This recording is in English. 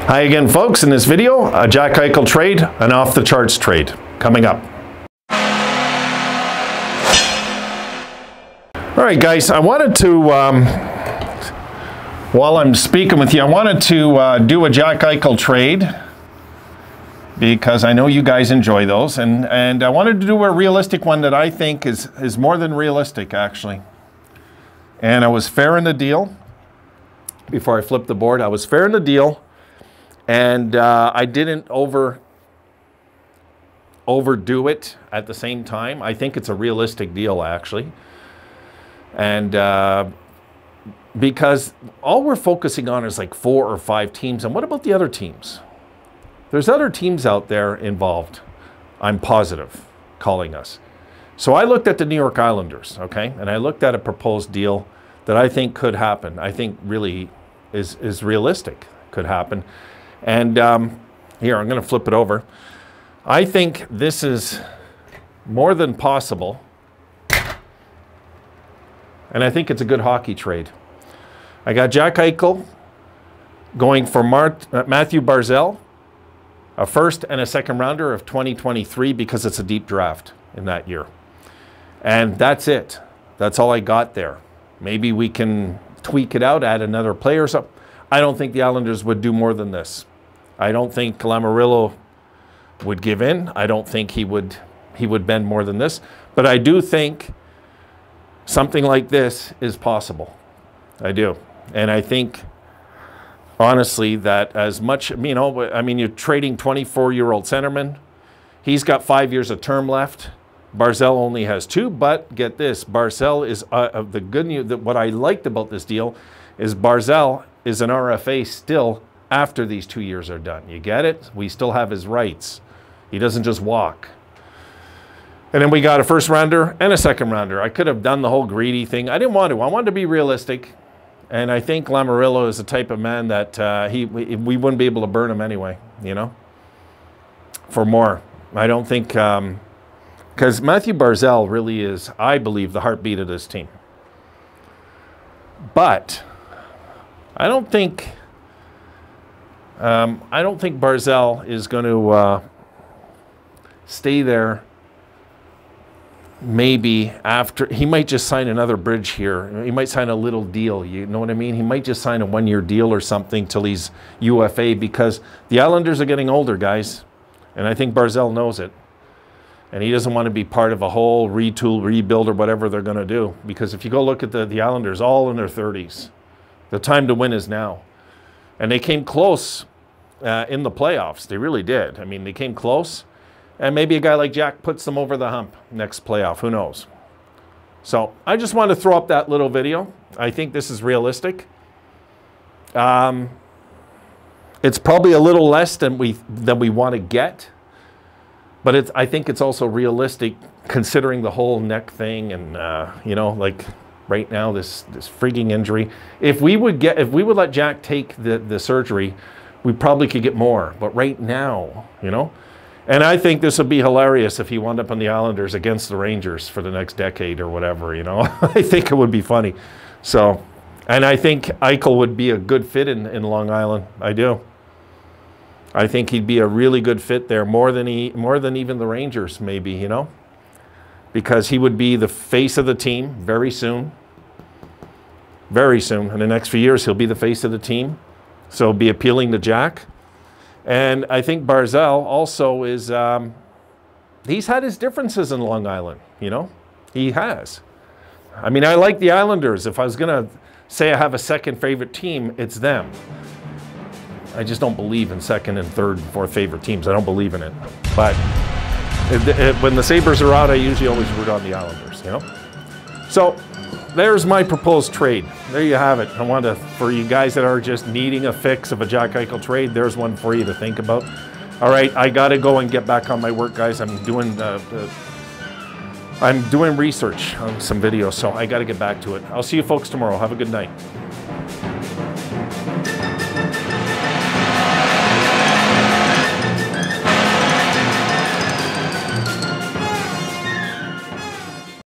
Hi again, folks. In this video, a Jack Eichel trade, an off-the-charts trade coming up. All right, guys, I wanted to, while I'm speaking with you, I wanted to do a Jack Eichel trade because I know you guys enjoy those, and I wanted to do a realistic one that I think is more than realistic, actually. And I was fair in the deal. Before I flip the board, I was fair in the deal. And I didn't overdo it at the same time. I think it's a realistic deal, actually. And because all we're focusing on is like 4 or 5 teams. And what about the other teams? There's other teams out there involved, I'm positive, calling us. So I looked at the New York Islanders, okay? And I looked at a proposed deal that I think could happen. I think really is realistic, could happen. And here, I'm going to flip it over. I think this is more than possible. And I think it's a good hockey trade. I got Jack Eichel going for Matthew Barzal, a first and a second rounder of 2023 because it's a deep draft in that year. And that's it. That's all I got there. Maybe we can tweak it out, add another player or something. I don't think the Islanders would do more than this. I don't think Lamoriello would give in. I don't think he would bend more than this. But I do think something like this is possible. I do. And I think, honestly, that as much, you know, I mean, you're trading 24-year-old centerman. He's got 5 years of term left. Barzal only has 2, but get this, Barzal is, the good news, that what I liked about this deal is Barzal is an RFA still after these 2 years are done. You get it? We still have his rights. He doesn't just walk. And then we got a first rounder and a second rounder. I could have done the whole greedy thing. I didn't want to. I wanted to be realistic. And I think Lamoriello is the type of man that we wouldn't be able to burn him anyway, you know, for more. I don't think, because Matthew Barzal really is, I believe, the heartbeat of this team. But I don't think Barzal is going to stay there. Maybe after, he might just sign another bridge here. He might sign a little deal, you know what I mean? He might just sign a 1-year deal or something till he's UFA, because the Islanders are getting older, guys. And I think Barzal knows it. And he doesn't want to be part of a whole retool, rebuild, or whatever they're going to do. Because if you go look at the Islanders, all in their 30s, the time to win is now. And they came close in the playoffs. They really did. I mean, they came close. And maybe a guy like Jack puts them over the hump next playoff. Who knows? So I just wanted to throw up that little video. I think this is realistic. It's probably a little less than we want to get. But I think it's also realistic considering the whole neck thing and, you know, like right now, this freaking injury. If we would let Jack take the surgery, we probably could get more. But right now, you know, and I think this would be hilarious if he wound up on the Islanders against the Rangers for the next decade or whatever, you know. I think it would be funny. So, and I think Eichel would be a good fit in Long Island. I do. I think he'd be a really good fit there, more than even the Rangers, maybe, you know, because he would be the face of the team very soon. Very soon. In the next few years, he'll be the face of the team. So it'll be appealing to Jack. And I think Barzal also is, he's had his differences in Long Island, you know? He has. I mean, I like the Islanders. If I was going to say I have a second favorite team, it's them. I just don't believe in second and third and fourth favorite teams. I don't believe in it. But when the Sabres are out, I usually always root on the Islanders, you know? So there's my proposed trade. There you have it. I want to, for you guys that are just needing a fix of a Jack Eichel trade, there's one for you to think about. All right, I got to go and get back on my work, guys. I'm doing research on some videos, so I got to get back to it. I'll see you folks tomorrow. Have a good night.